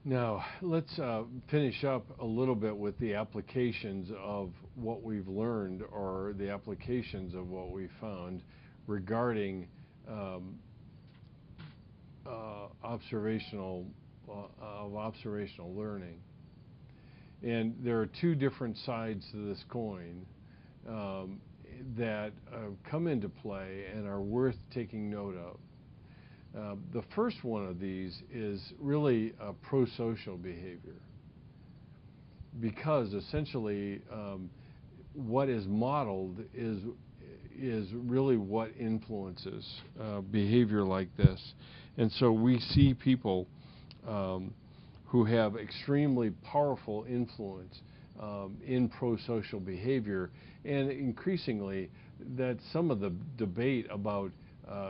Now, let's finish up a little bit with the applications of what we've learned, or the applications of what we found regarding um, observational learning. And there are two different sides to this coin um, that come into play and are worth taking note of. The first one of these is really prosocial behavior, because essentially what is modeled is really what influences behavior like this. And so we see people who have extremely powerful influence in prosocial behavior, and increasingly that some of the debate about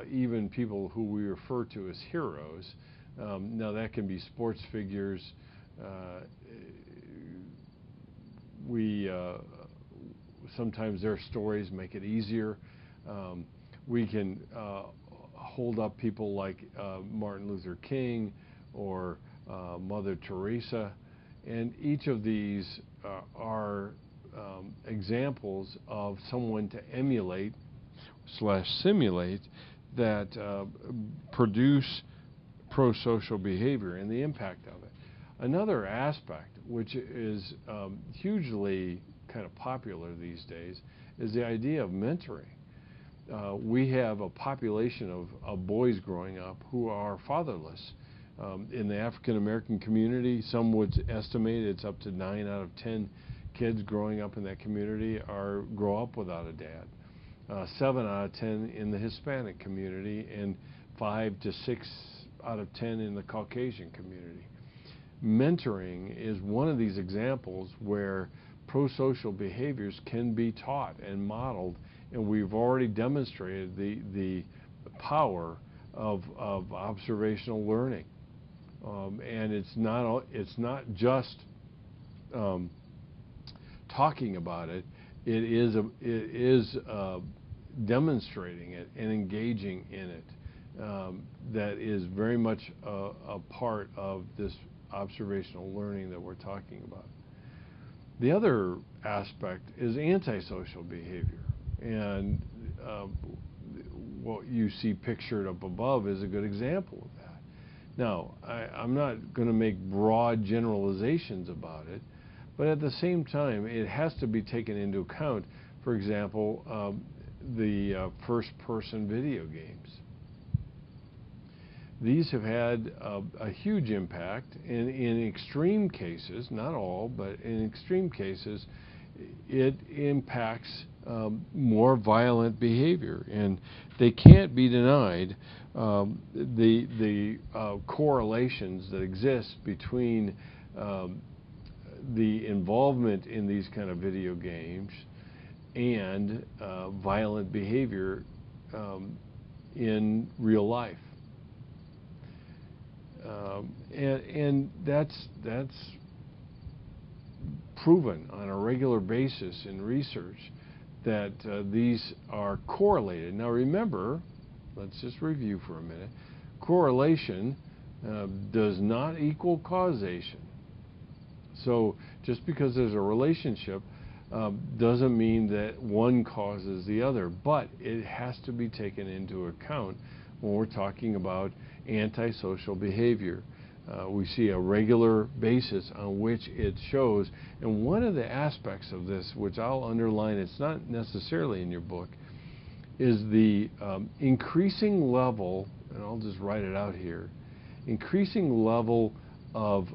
even people who we refer to as heroes. Now that can be sports figures. We sometimes their stories make it easier. We can hold up people like Martin Luther King or Mother Teresa, and each of these are examples of someone to emulate / simulate that produce prosocial behavior and the impact of it. Another aspect, which is hugely kind of popular these days, is the idea of mentoring. We have a population of boys growing up who are fatherless. In the African American community, some would estimate it's up to 9 out of 10 kids growing up in that community grow up without a dad. 7 out of 10 in the Hispanic community, and 5 to 6 out of 10 in the Caucasian community. Mentoring is one of these examples where prosocial behaviors can be taught and modeled, and we've already demonstrated the power of observational learning. And it's not just talking about it. It is demonstrating it and engaging in it that is very much a part of this observational learning that we're talking about. The other aspect is antisocial behavior, and what you see pictured up above is a good example of that. Now, I'm not going to make broad generalizations about it, but at the same time, it has to be taken into account. For example, the first-person video games. These have had a huge impact. In extreme cases, not all, but in extreme cases, it impacts more violent behavior. And they can't be denied the correlations that exist between the involvement in these kind of video games and violent behavior in real life. And that's proven on a regular basis in research that these are correlated. Now remember, let's just review for a minute. Correlation does not equal causation. So just because there's a relationship doesn't mean that one causes the other, but it has to be taken into account when we're talking about antisocial behavior. We see a regular basis on which it shows, and one of the aspects of this, which I'll underline, it's not necessarily in your book, is the increasing level, and I'll just write it out here, increasing level of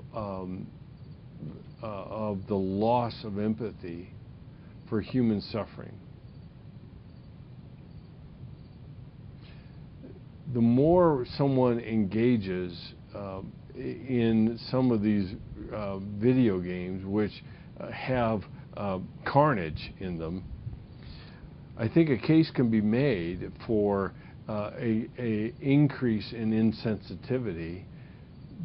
the loss of empathy for human suffering. The more someone engages in some of these video games, which have carnage in them, I think a case can be made for a increase in insensitivity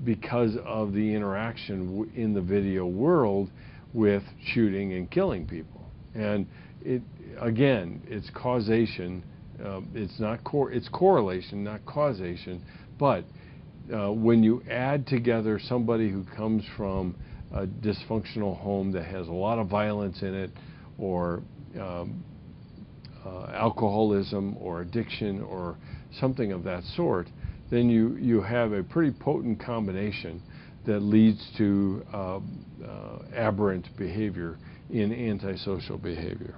because of the interaction in the video world with shooting and killing people. And again, it's causation. It's correlation, not causation, but when you add together somebody who comes from a dysfunctional home that has a lot of violence in it, or alcoholism or addiction or something of that sort, then you have a pretty potent combination that leads to aberrant behavior in antisocial behavior.